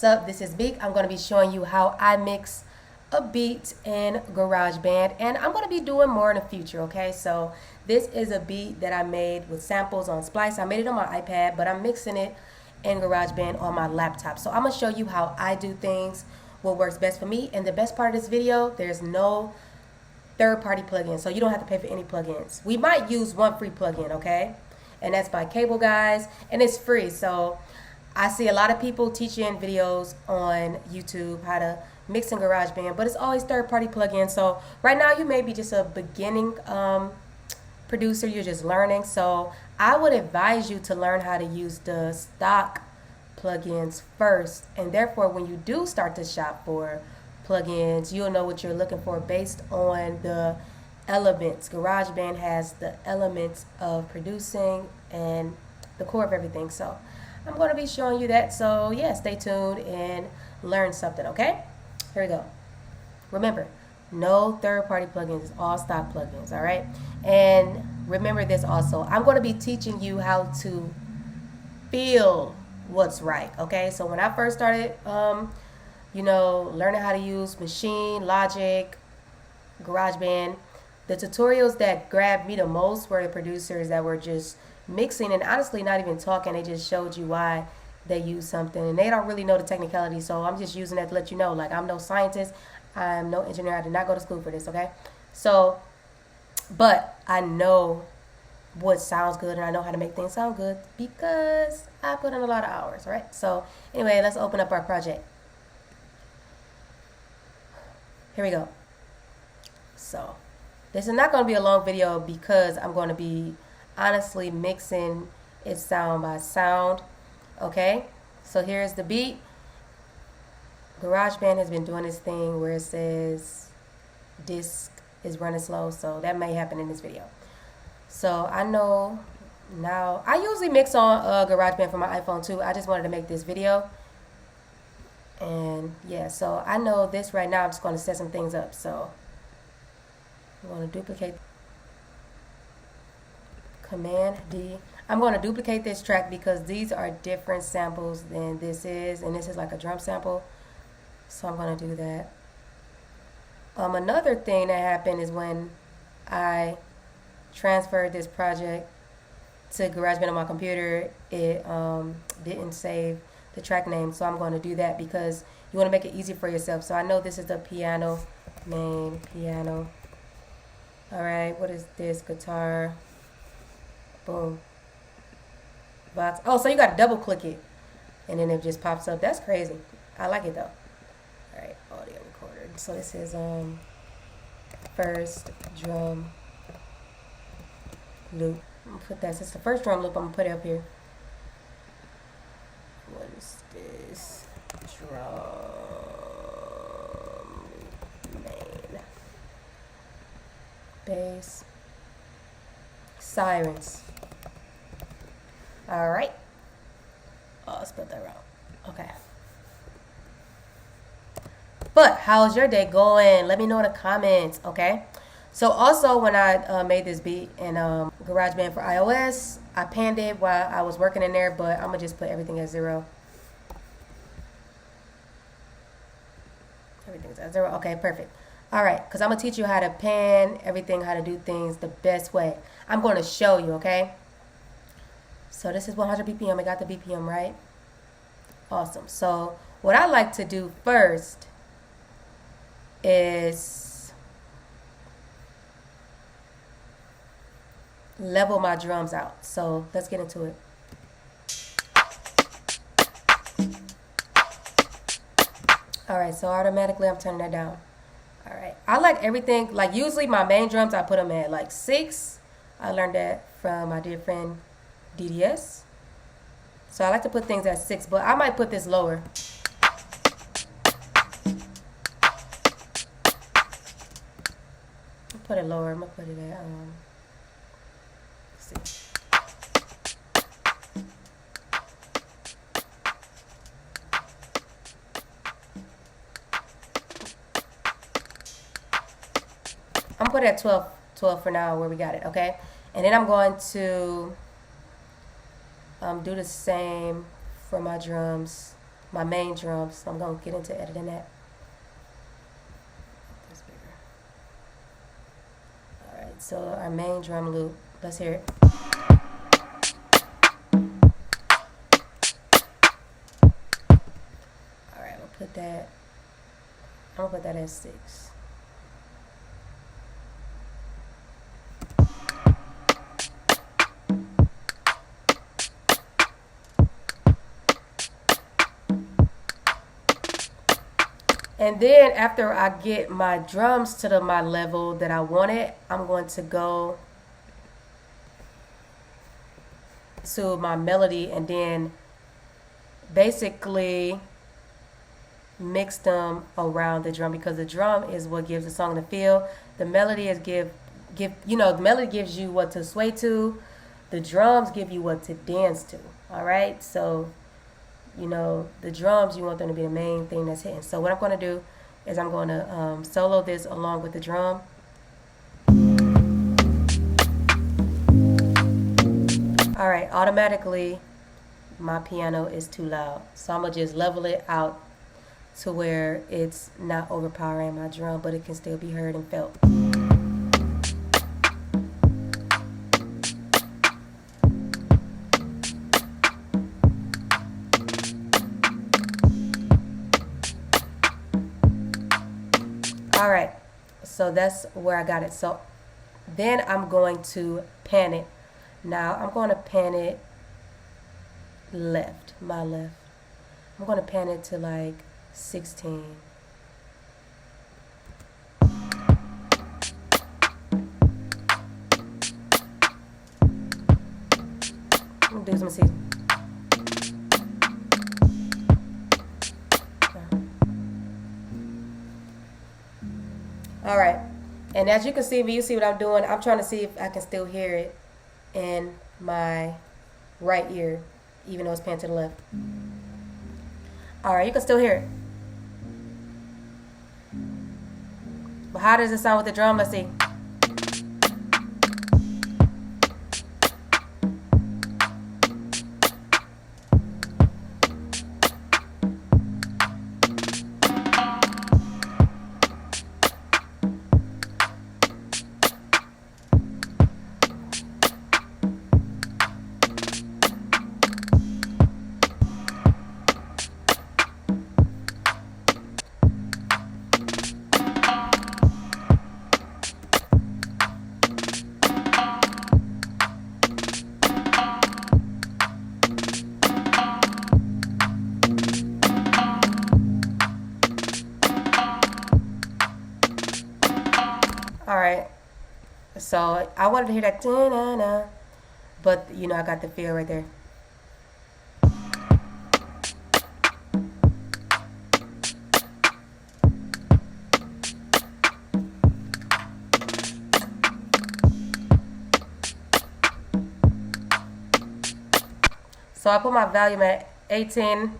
What's up? This is Beak. I'm going to be showing you how I mix a beat in GarageBand, and I'm going to be doing more in the future, okay? So this is a beat that I made with samples on Splice. I made it on my iPad, but I'm mixing it in GarageBand on my laptop. So I'm going to show you how I do things, what works best for me, and the best part of this video, there's no third-party plugin, so you don't have to pay for any plugins. We might use one free plugin, okay? And that's by Cable Guys, and it's free. So I see a lot of people teaching videos on YouTube how to mix in GarageBand, but it's always third-party plugins. So right now you may be just a beginning producer, you're just learning. So I would advise you to learn how to use the stock plugins first, and therefore when you do start to shop for plugins, you'll know what you're looking for based on the elements. GarageBand has the elements of producing and the core of everything. So I'm going to be showing you that. So yeah, stay tuned and learn something, okay? Here we go. Remember, no third-party plugins, it's all stock plugins, all right? And remember this also, I'm going to be teaching you how to feel what's right, okay? So when I first started, learning how to use Machine, Logic, GarageBand, the tutorials that grabbed me the most were the producers that were just mixing and honestly not even talking. They just showed you why they use something, and they don't really know the technicality. So I'm just using that to let you know, like, I'm no scientist, I'm no engineer, I did not go to school for this, okay? So, but I know what sounds good, and I know how to make things sound good because I put in a lot of hours, right? So anyway, let's open up our project. Here we go. So this is not going to be a long video because I'm going to be honestly mixing it sound by sound, okay? So here's the beat. GarageBand has been doing this thing where it says disk is running slow, so that may happen in this video. So I know now, I usually mix on GarageBand for my iPhone too. I just wanted to make this video. And yeah, so I know this right now, I'm just going to set some things up. So I'm going to duplicate, Command D. I'm going to duplicate this track because these are different samples than this is, and this is like a drum sample. So I'm going to do that. Another thing that happened is when I transferred this project to GarageBand on my computer, it didn't save the track name, so I'm going to do that because you want to make it easy for yourself. So I know this is the piano, main piano. Alright, what is this? Guitar. Boom. Vox. Oh, so you got to double click it and then it just pops up. That's crazy. I like it though. Alright, audio recorder. So this is first drum loop. I'm gonna put that, since the first drum loop, I'm gonna put it up here. What is this? Drum main. Bass. Sirens. Alright. Oh, I spelled that wrong. Okay. But how's your day going? Let me know in the comments, okay? So also when I made this beat in GarageBand for iOS, I panned it while I was working in there, but I'm going to just put everything at 0. Everything's at 0. Okay, perfect. All right, because I'm going to teach you how to pan everything, how to do things the best way. I'm going to show you, okay? So this is 100 BPM. I got the BPM right. Awesome. So what I like to do first is level my drums out. So let's get into it. Alright, so automatically I'm turning that down. Alright, I like everything, like usually my main drums I put them at like 6. I learned that from my dear friend DDS. So I like to put things at 6, but I might put this lower. I'll put it lower. I'm gonna put it at let's see. I'm gonna put it at 12 for now where we got it, okay? And then I'm going to do the same for my drums my main drum. So I'm gonna get into editing that. That's bigger. All right, so our main drum loop. Let's hear it. All right, we'll put that. I'm gonna put that at 6. And then after I get my drums to my level that I wanted, I'm going to go to my melody and then basically mix them around the drum, because the drum is what gives the song the feel. The melody is the melody gives you what to sway to. The drums give you what to dance to. All right, so the drums, you want them to be the main thing that's hitting. So what I'm going to do is I'm going to solo this along with the drum. All right, automatically my piano is too loud. So I'm going to just level it out to where it's not overpowering my drum, but it can still be heard and felt. All right, so that's where I got it. So then I'm going to pan it. Now I'm going to pan it left, my left. I'm going to pan it to like 16. I'm going to do some season. All right, and as you can see, you see what I'm doing. I'm trying to see if I can still hear it in my right ear, even though it's panned to the left. All right, you can still hear it. But how does it sound with the drum? Let's see. All right, so I wanted to hear that da-na-na, but I got the feel right there. So I put my volume at 18.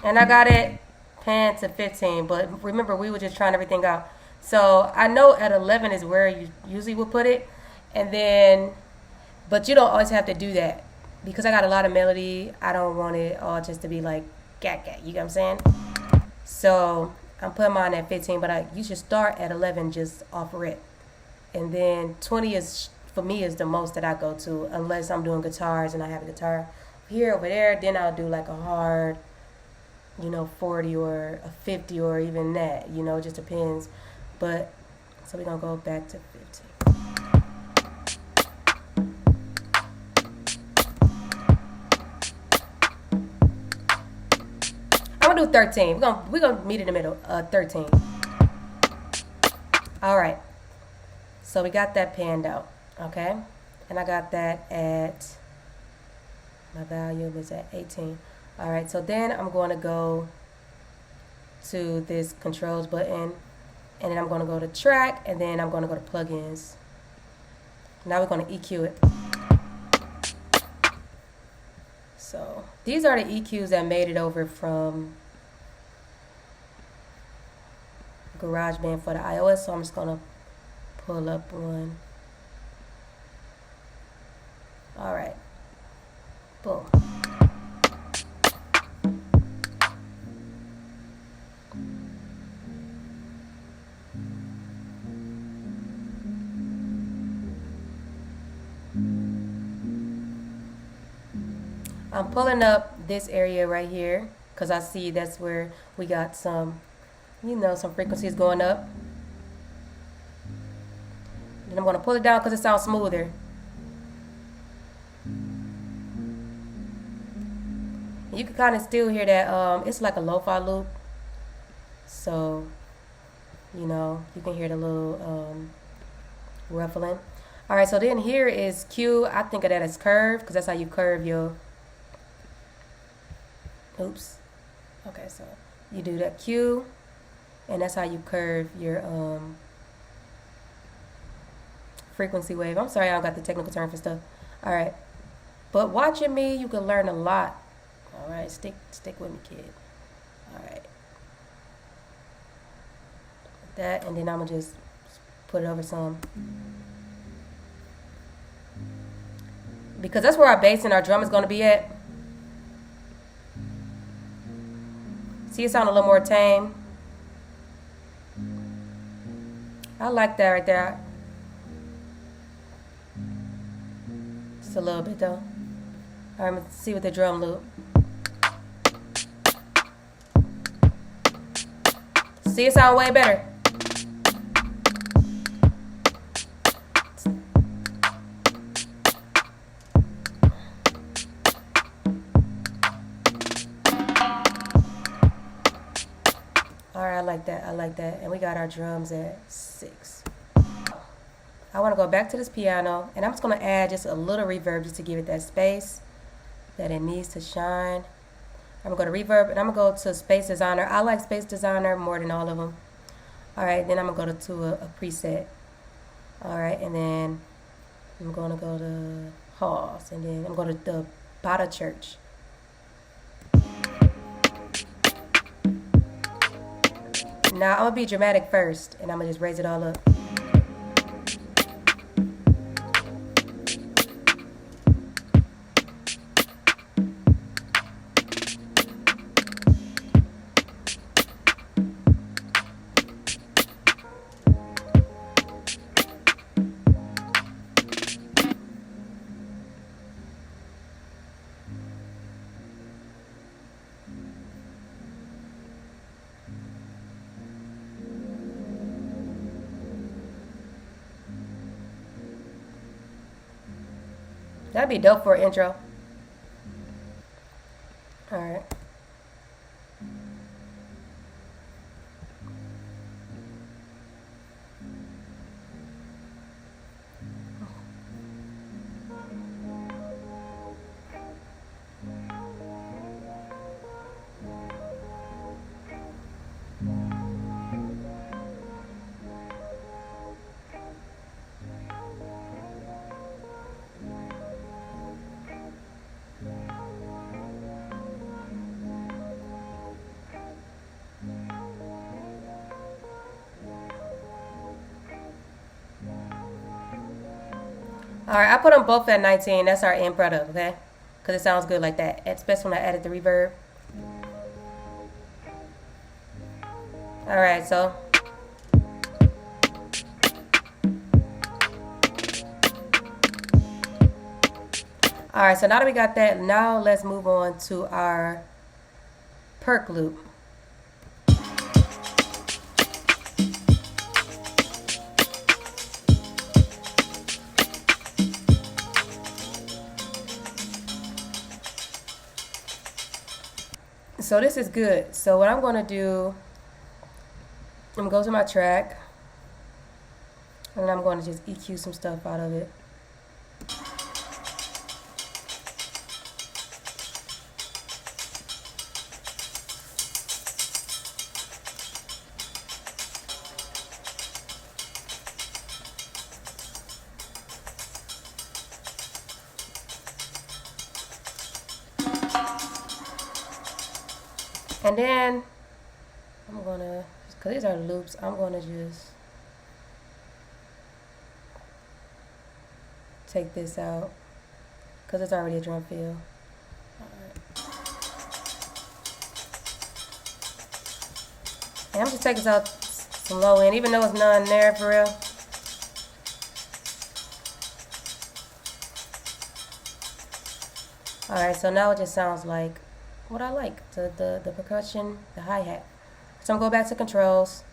And I got it panned to 15, but remember, we were just trying everything out. So I know at 11 is where you usually would put it, but you don't always have to do that, because I got a lot of melody. I don't want it all just to be like gat gat, you know what I'm saying? So I'm putting mine at 15, but you should start at 11 just off rip. And then 20 is, for me, is the most that I go to, unless I'm doing guitars and I have a guitar here, over there. Then I'll do like a hard 40 or a 50 or even that, it just depends. But so we're gonna go back to 15. I'm gonna do 13. We're gonna meet in the middle. 13. All right. So we got that panned out, okay? And I got that at, my volume is at 18. All right, so then I'm going to go to this controls button, and then I'm going to go to track, and then I'm going to go to plugins. Now we're going to EQ it. So these are the EQs that made it over from GarageBand for the iOS. So I'm just going to pull up one. Boom. I'm pulling up this area right here because I see that's where we got some, you know, some frequencies going up. Then I'm going to pull it down because it sounds smoother. You can kind of still hear that, it's like a lo-fi loop. So, you know, you can hear the little ruffling. Alright, so then here is Q. I think of that as curve because that's how you curve your... Oops. Okay, so you do that Q, and that's how you curve your frequency wave. I'm sorry I don't got the technical term for stuff. Alright. But watching me, you can learn a lot. Alright, stick with me, kid. Alright. That, and then I'm gonna just put it over some. Because that's where our bass and our drum is gonna be at. See, it sounds a little more tame. I like that right there. Just a little bit though. Alright, let's see with the drum loop. See, it sounds way better. Alright, I like that. I like that. And we got our drums at 6. I want to go back to this piano, and I'm just going to add just a little reverb just to give it that space that it needs to shine. I'm going to reverb, and I'm going to go to Space Designer. I like Space Designer more than all of them. Alright, then I'm going to go to a preset. Alright, and then I'm going to go to Halls, and then I'm going to the Bada Church. Now I'm going to be dramatic first, and I'm going to just raise it all up. That'd be dope for an intro. Alright. Alright, I put them both at 19. That's our end product, okay? Because it sounds good like that, especially when I added the reverb. Alright, so. Alright, so now that we got that, now let's move on to our perk loop. So this is good. So what I'm going to do, I'm going to go to my track, and I'm going to just EQ some stuff out of it. And then I'm gonna, because these are loops, I'm gonna just take this out because it's already a drum fill. And I'm just taking out some low end, even though it's none there for real. Alright, so now it just sounds like what I like, the percussion, the hi-hat. So I'm going back to controls,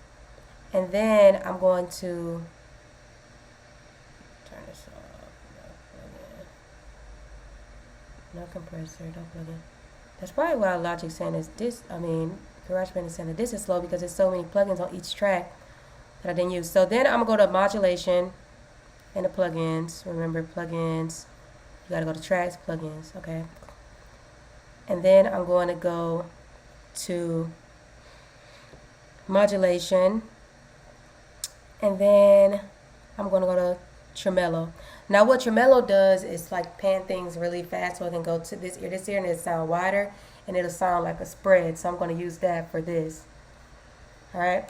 and then I'm going to turn this off. No compressor, don't plug in. That's probably why Logic's saying is this, GarageBand is saying that this is slow because there's so many plugins on each track that I didn't use. So then I'm going to go to modulation and the plugins. Remember, plugins. You got to go to tracks, plugins, okay. And then I'm going to go to modulation. And then I'm going to go to tremolo. Now what tremolo does is like pan things really fast, so it can go to this ear, and it'll sound wider, and it'll sound like a spread. So I'm going to use that for this. All right.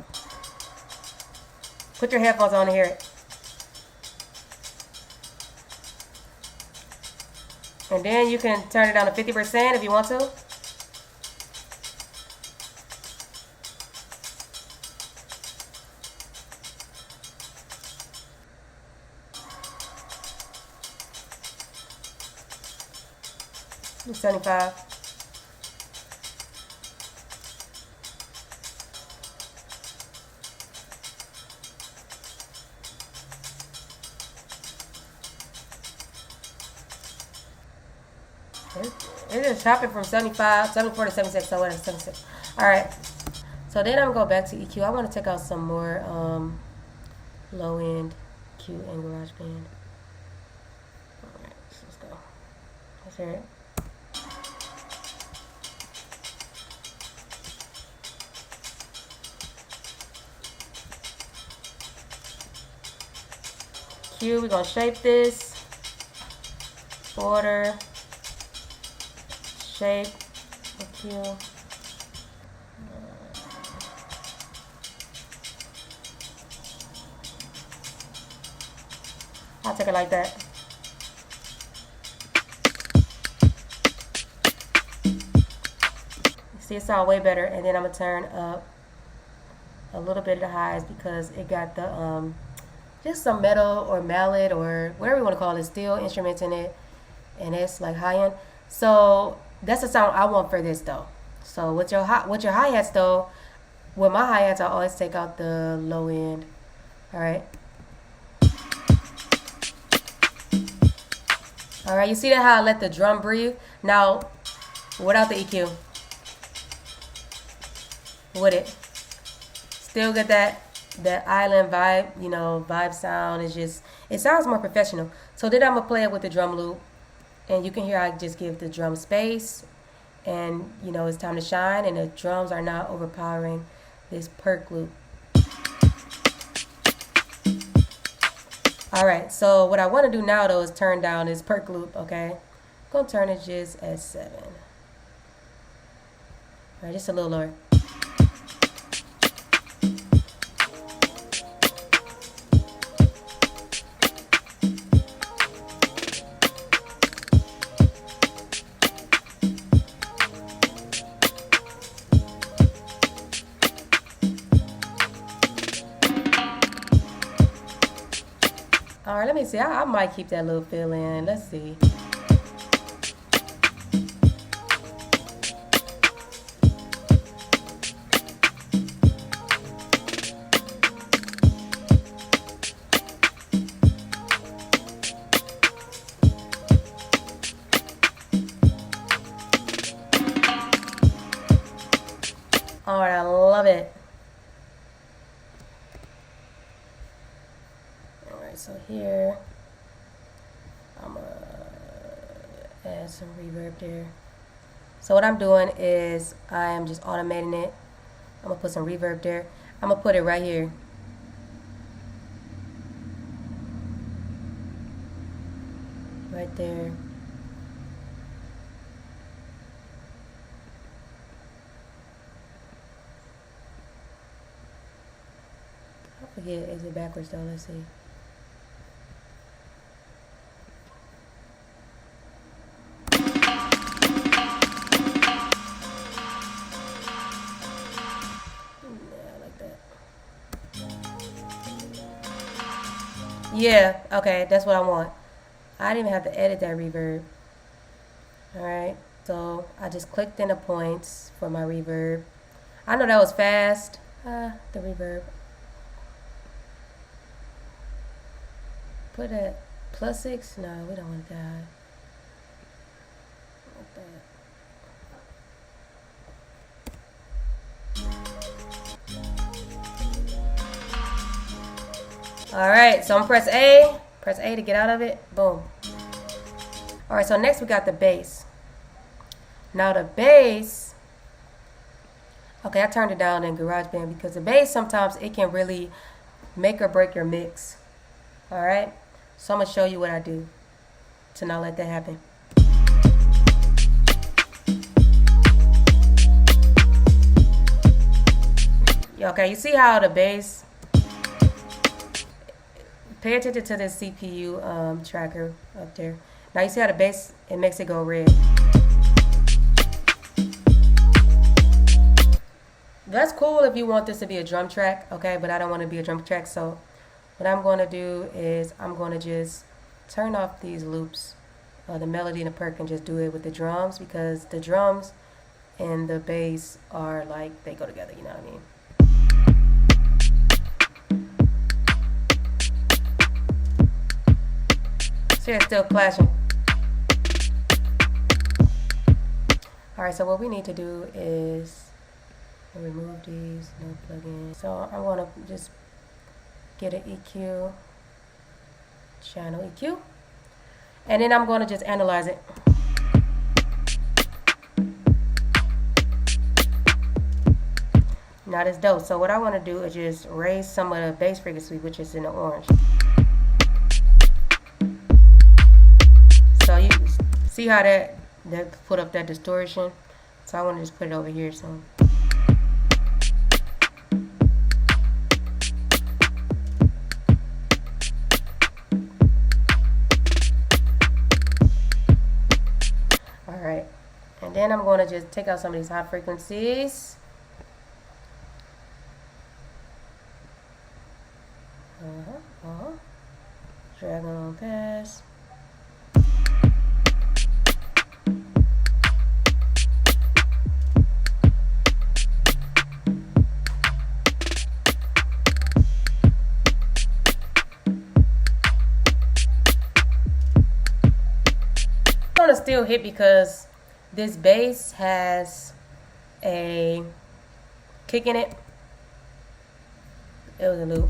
Put your headphones on to hear it. And then you can turn it down to 50% if you want to. Do 75. It is chopping from 75, 74 to 76, so what is 76? Alright, so then I'm going to go back to EQ. I want to take out some more low end Q and GarageBand. Alright, so let's go. Let's hear it. Q, we're going to shape this. Border. Shape. Q. I'll take it like that. See, it sounds way better. And then I'm going to turn up a little bit of the highs because it got the just some metal or mallet or whatever you want to call it, steel instruments in it, and it's like high end. So that's the sound I want for this though. So with your hi-hats though, with my hi-hats I always take out the low end. Alright. Alright, you see that how I let the drum breathe? Now without the EQ. With it. Still get that island vibe, you know, vibe sound. Is just, it sounds more professional. So then I'm gonna play it with the drum loop, and you can hear I just give the drum space, and you know it's time to shine, and the drums are not overpowering this perk loop. Alright, so what I want to do now though is turn down this perk loop, okay? I'm gonna turn it just at 7. Alright, just a little lower. Alright, let me see. I might keep that little fill in. Let's see. Alright, I love it. So here, I'm going to add some reverb there. So what I'm doing is I am just automating it. I'm going to put some reverb there. I'm going to put it right here. Right there. I forget, is it backwards though? Let's see. Yeah, okay, that's what I want. I didn't even have to edit that reverb. Alright, so I just clicked in the points for my reverb. I know that was fast. The reverb. Put it +6? No, we don't want that. Alright, so I'm press A. Press A to get out of it. Boom. Alright, so next we got the bass. Now the bass, okay, I turned it down in GarageBand because the bass sometimes it can really make or break your mix. Alright, so I'm going to show you what I do to not let that happen. Okay, you see how the bass, pay attention to this CPU tracker up there. Now you see how the bass, it makes it go red. That's cool if you want this to be a drum track, okay, but I don't want to be a drum track, so what I'm going to do is I'm going to just turn off these loops, the melody and the perk, and just do it with the drums, because the drums and the bass are like, they go together, you know what I mean? So it's still clashing. Alright, so what we need to do is remove these, no plugin. So I'm going to just get an EQ, channel EQ, and then I'm going to just analyze it. Now that's dope. So what I want to do is just raise some of the bass frequency, which is in the orange. So you see how that put up that distortion? So I want to just put it over here. So alright, and then I'm going to just take out some of these high frequencies. Drag them on past. I'm gonna still hit because this bass has a kick in it. It was a loop.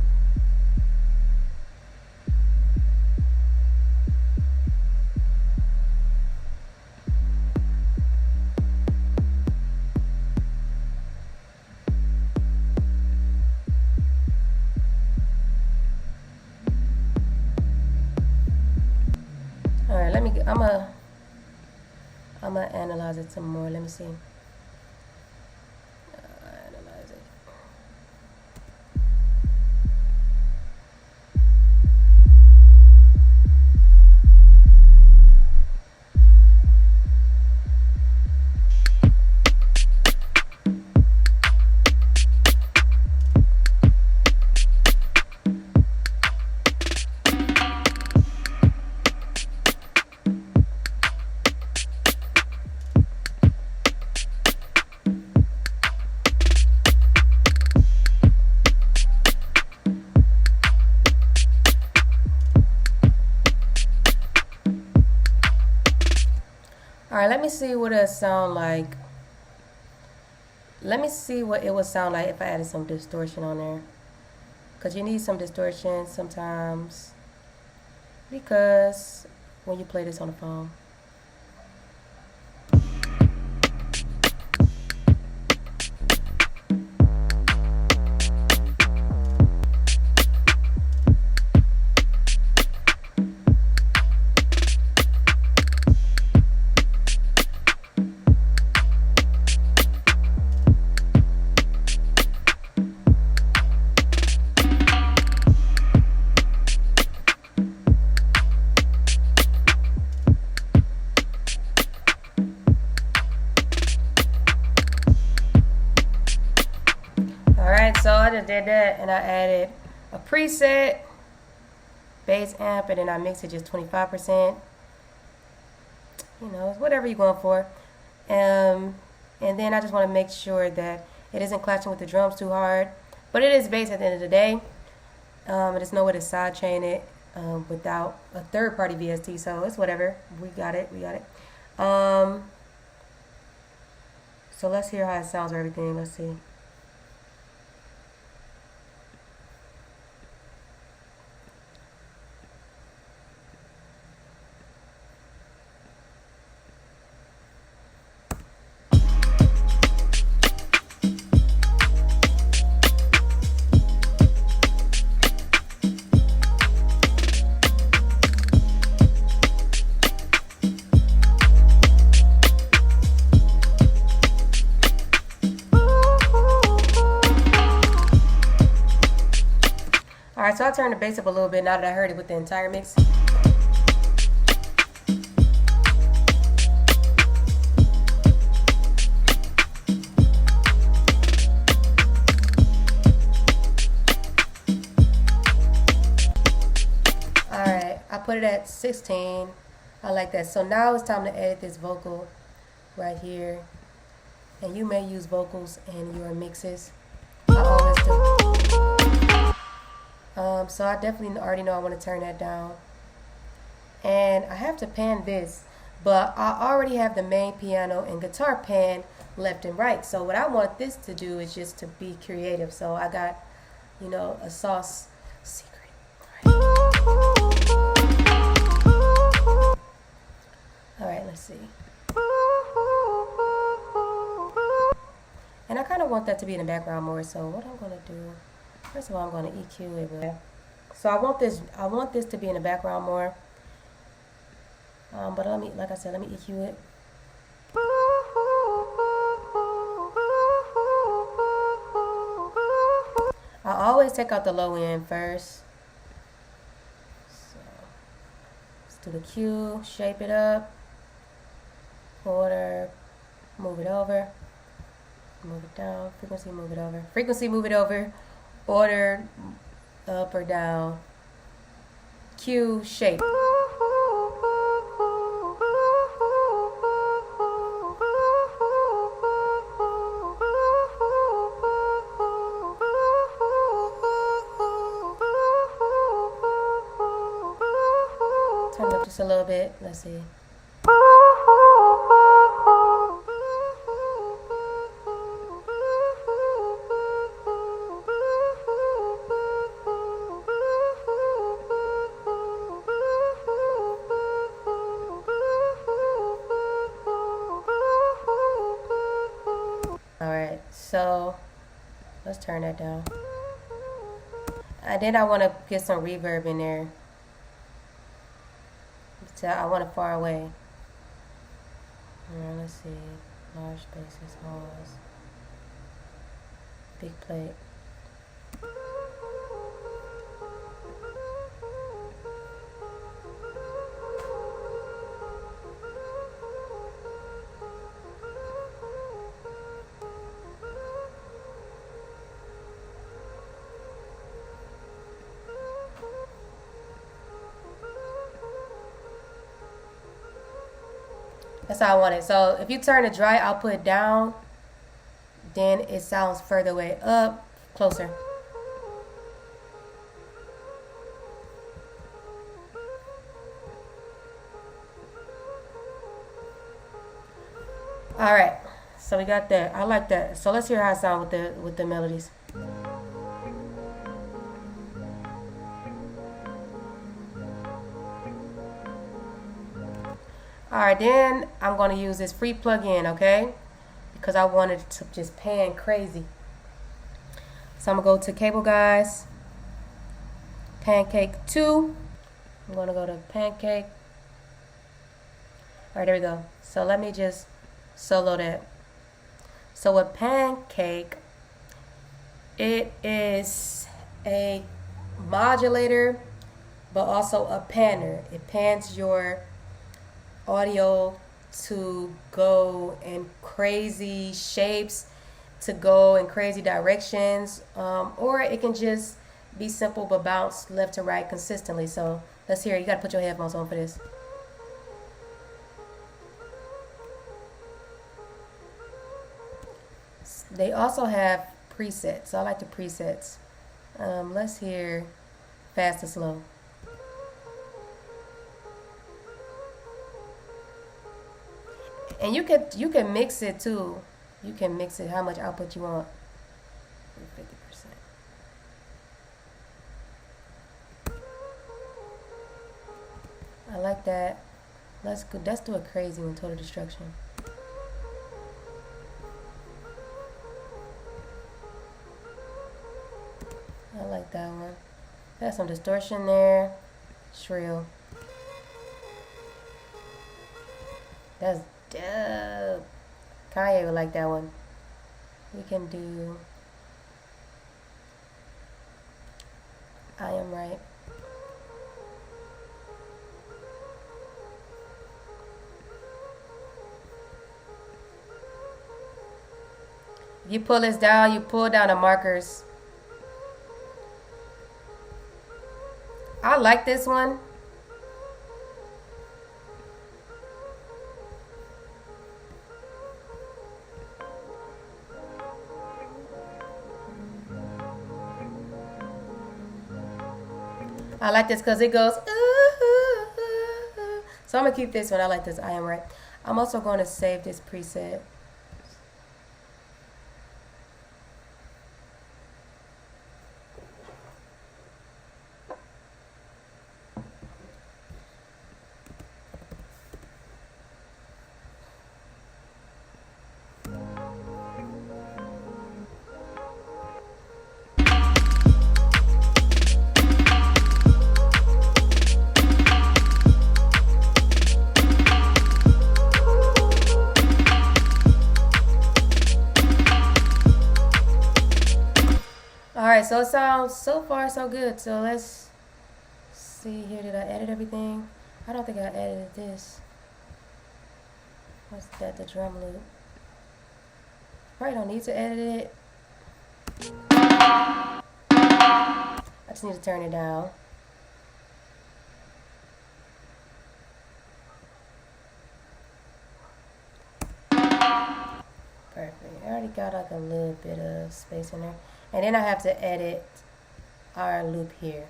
All right, I'm gonna analyze it some more. Let me see. Analyze it. Alright, let me see what it sound like. Let me see what it would sound like if I added some distortion on there. Because you need some distortion sometimes. Because when you play this on the phone. So I just did that and I added a preset. bass amp, and then I mix it just 25%. You know, whatever you're going for. And then I just want to make sure that it isn't clashing with the drums too hard. But it is bass at the end of the day. There's no way to sidechain it without a third-party VST, so it's whatever. We got it. So let's hear how it sounds or everything. Let's see. Alright, so I'll turn the bass up a little bit now that I heard it with the entire mix. Alright, I put it at 16. I like that. So now it's time to edit this vocal right here. And you may use vocals in your mixes. I always do. So I definitely already know I want to turn that down. And I have to pan this, but I already have the main piano and guitar pan left and right. So what I want this to do is just to be creative. So I got, you know, a sauce secret. Alright, let's see. And I kind of want that to be in the background more. So what I'm going to do, first of all, I'm going to EQ it. So I want this to be in the background more. But like I said, let me EQ it. I always take out the low end first. So let's do the Q, shape it up, order, move it over, move it down, frequency, move it over, frequency, move it over, order, up or down, Q, shape. Turn it up just a little bit. Let's see. Alright, so let's turn that down. And then I want to get some reverb in there. So I want it far away. Alright, let's see. Large spaces, halls. Big plate. That's how I want it. So if you turn the dry output down, then it sounds further away. Up, closer. Alright, so we got that. I like that. So let's hear how it sounds with the melodies. Alright, then I'm going to use this free plugin, okay? Because I wanted to just pan crazy. So I'm going to go to Cable Guys, Pancake 2. I'm going to go to Pancake. Alright, there we go. So let me just solo that. So with Pancake, it is a modulator, but also a panner. It pans your audio to go in crazy shapes, to go in crazy directions, or it can just be simple but bounce left to right consistently. So let's hear it. You gotta put your headphones on for this. They also have presets. So I like the presets. Let's hear fast and slow. And you can mix it too. You can mix it how much output you want. 50%. I like that. Let's do a crazy one, total destruction. I like that one. Got some distortion there. Shrill. That's dope. Kanye would like that one. We can do I Am Right. If you pull this down, you pull down the markers. I like this one. I like this because it goes, ooh, ooh, ooh. So I'm going to keep this one. I like this, I Am Right. I'm also going to save this preset. Alright, so it sounds so far so good. So let's see here. Did I edit everything? I don't think I edited this. What's that? The drum loop. Probably don't need to edit it. I just need to turn it down. Perfect. I already got like a little bit of space in there. And then I have to edit our loop here.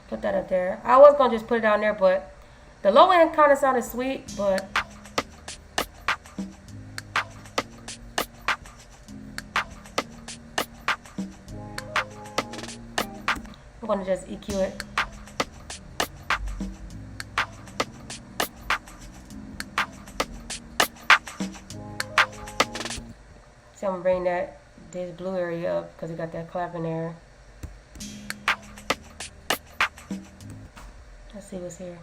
Put that up there. I was going to just put it down there, but the low end kind of sounded sweet, but I'm going to just EQ it. So I'm going to bring this blue area up because we got that clap in there. Let's see what's here.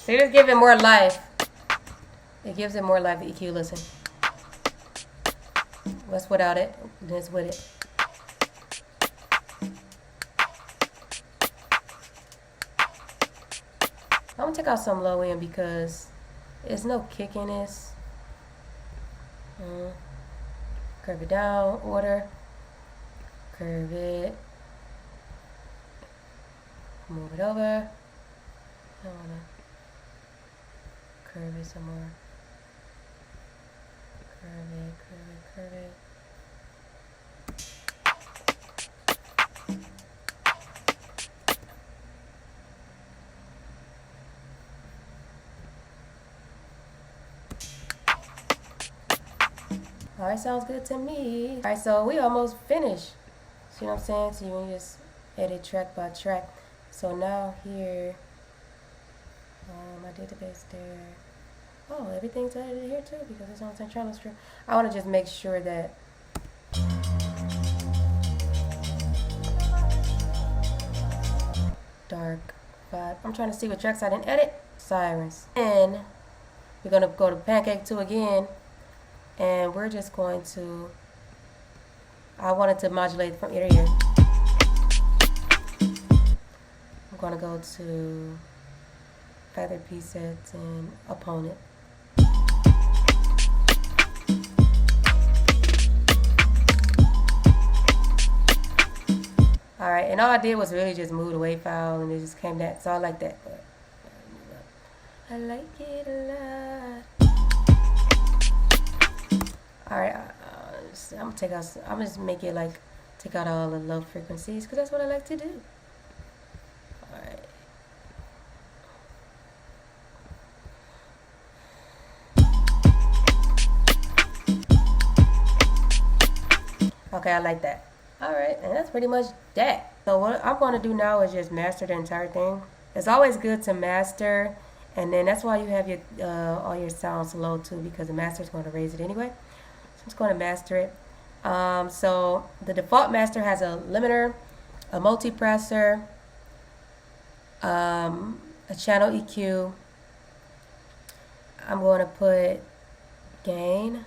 So just give it more life. It gives it more life, the EQ, listen. That's without it, this with it. I'm gonna take out some low end because there's no kick in this. Curve it down, order. Curve it. Move it over. I wanna curve it some more. Curve it, curve it, curve it. Alright, sounds good to me. Alright, so we almost finished. See what I'm saying? So you just edit track by track. So now here, my database there. Oh, everything's edited here too because it's on Central Stream. I want to just make sure that dark vibe. I'm trying to see what tracks I didn't edit. Sirens. And We're going to go to Pancake 2 again, and we're just going to, I wanted to modulate from ear to ear. I'm going to go to feather presets and opponent. Alright, and all I did was really just move the wave file and it just came that, so I like that, but I like it a lot. Alright, I'm gonna just make it like, take out all the low frequencies, because that's what I like to do. Alright. Okay, I like that. Alright, and that's pretty much that. So what I'm going to do now is just master the entire thing. It's always good to master, and then that's why you have your all your sounds low too, because the master is going to raise it anyway. So I'm just going to master it. So the default master has a limiter, a multipressor, a channel EQ. I'm going to put gain.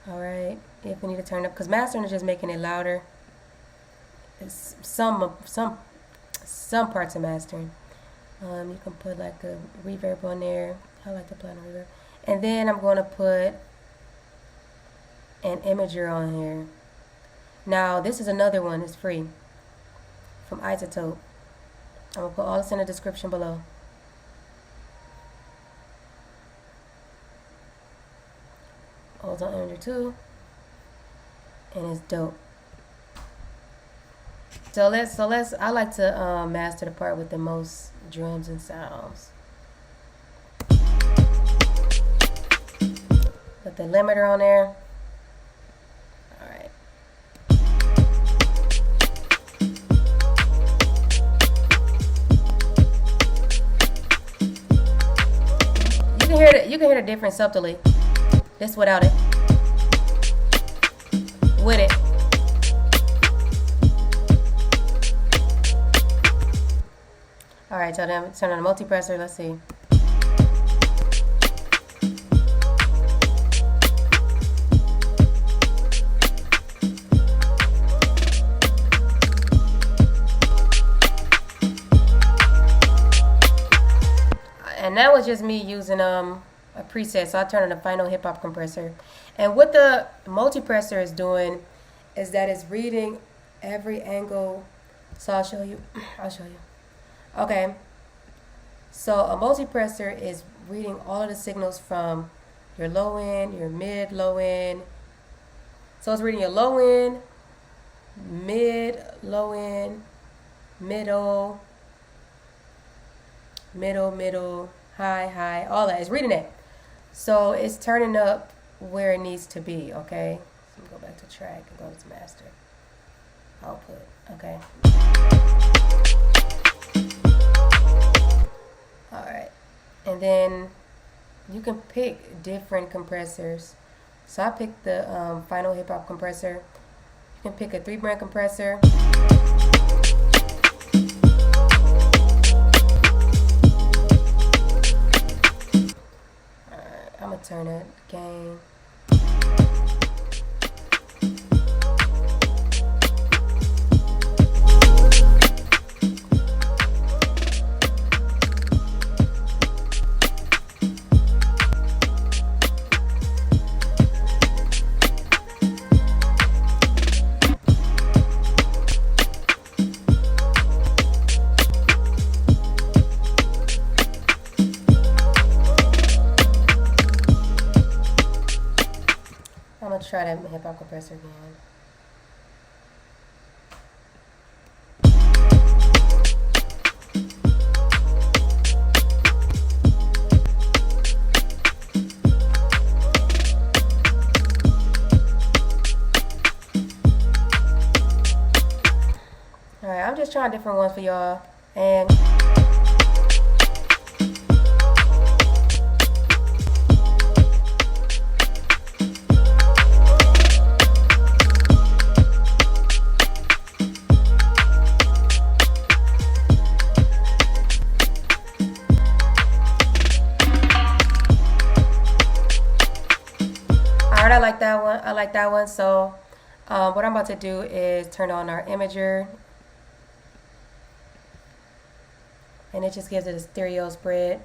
Alright, if we need to turn up, because mastering is just making it louder. It's some parts of mastering. You can put like a reverb on there. I like to play on a reverb. And then I'm going to put an imager on here. Now this is another one. It's free from Isotope. I'm going to put all this in the description below. Ozone Imager 2, and it's dope. So let's I like to master the part with the most drums and sounds. Put the limiter on there. Alright. You can hear the difference subtly. This without it. With it. Alright, so then turn on the multipressor. Let's see. And that was just me using a preset, so I turn on the final hip hop compressor. And what the multipressor is doing is that it's reading every angle. So I'll show you. Okay. So a multipressor is reading all of the signals from your low end, your mid, low end. So it's reading your low end, mid, low end, middle, high, all that. It's reading it. So it's turning up where it needs to be, okay? So go back to track and go to master. Output, okay. Alright. And then you can pick different compressors. So I picked the final hip hop compressor. You can pick a 3-brand compressor. I'm gonna turn it gain. Try that hip hop compressor again. Alright, I'm just trying different ones for y'all. And that one. So what I'm about to do is turn on our imager, and it just gives it a stereo spread.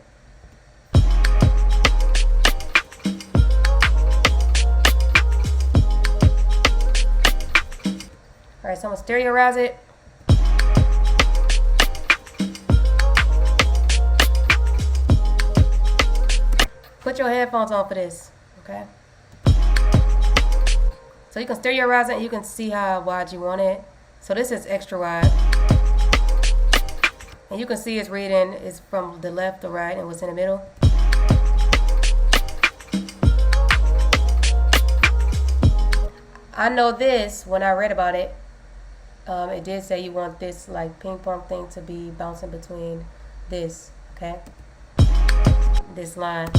Alright, so I'm gonna stereoize it. Put your headphones on for this, okay? So you can stereoize it and you can see how wide you want it. So this is extra wide. And you can see it's reading is from the left to right and what's in the middle. I know this, when I read about it, it did say you want this like ping pong thing to be bouncing between this, okay? This line.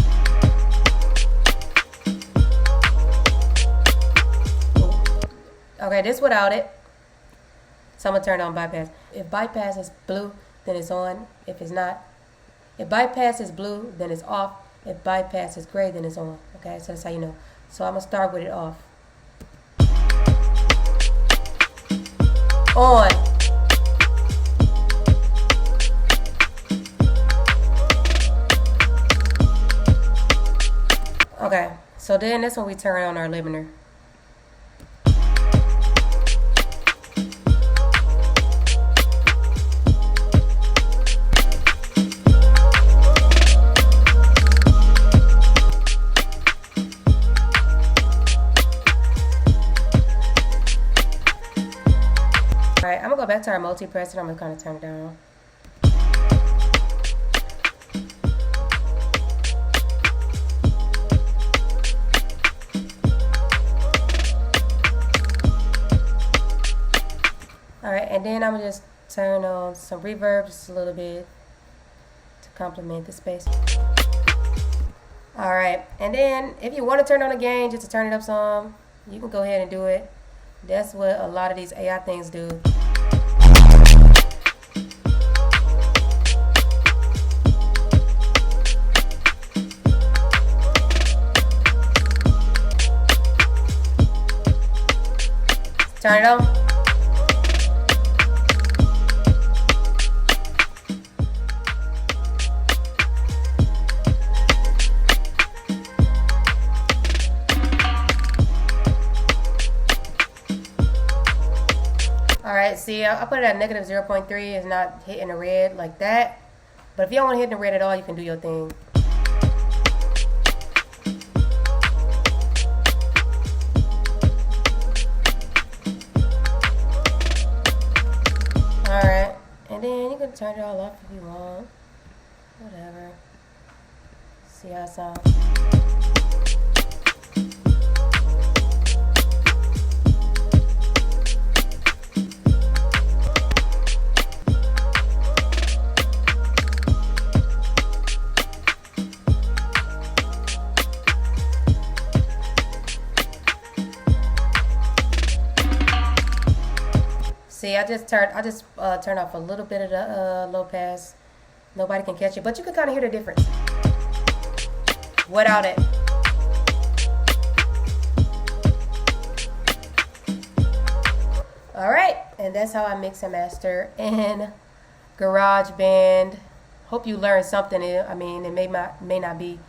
Okay, this without it. So I'm gonna turn on bypass. If bypass is blue, then it's on. If it's not, if bypass is blue, then it's off. If bypass is gray, then it's on. Okay, so that's how you know. So I'm gonna start with it off. On. Okay, so then that's when we turn on our limiter. Alright, I'm gonna go back to our multi-press and I'm gonna kind of turn it down. Alright, and then I'm gonna just turn on some reverb just a little bit to complement the space. Alright, and then if you want to turn on the gain just to turn it up some, you can go ahead and do it. That's what a lot of these AI things do. Turn it on. Alright, see, I put it at negative 0.3. It's not hitting the red like that. But if you don't want to hit the red at all, you can do your thing. Alright, and then you can turn it all off if you want. Whatever. See how it sounds. See, I just turned off a little bit of the low pass. Nobody can catch it, but you can kind of hear the difference without it. All right, and that's how I mix and master in GarageBand. Hope you learned something. I mean, it may not be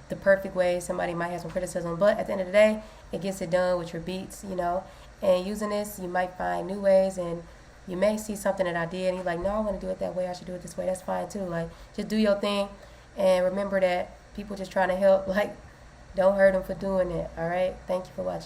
the perfect way. Somebody might have some criticism, but at the end of the day, it gets it done with your beats, you know. And using this, you might find new ways, and you may see something that I did, and you're like, no, I want to do it that way. I should do it this way. That's fine too. Like, just do your thing, and remember that people just trying to help. Like, don't hurt them for doing it. All right. Thank you for watching.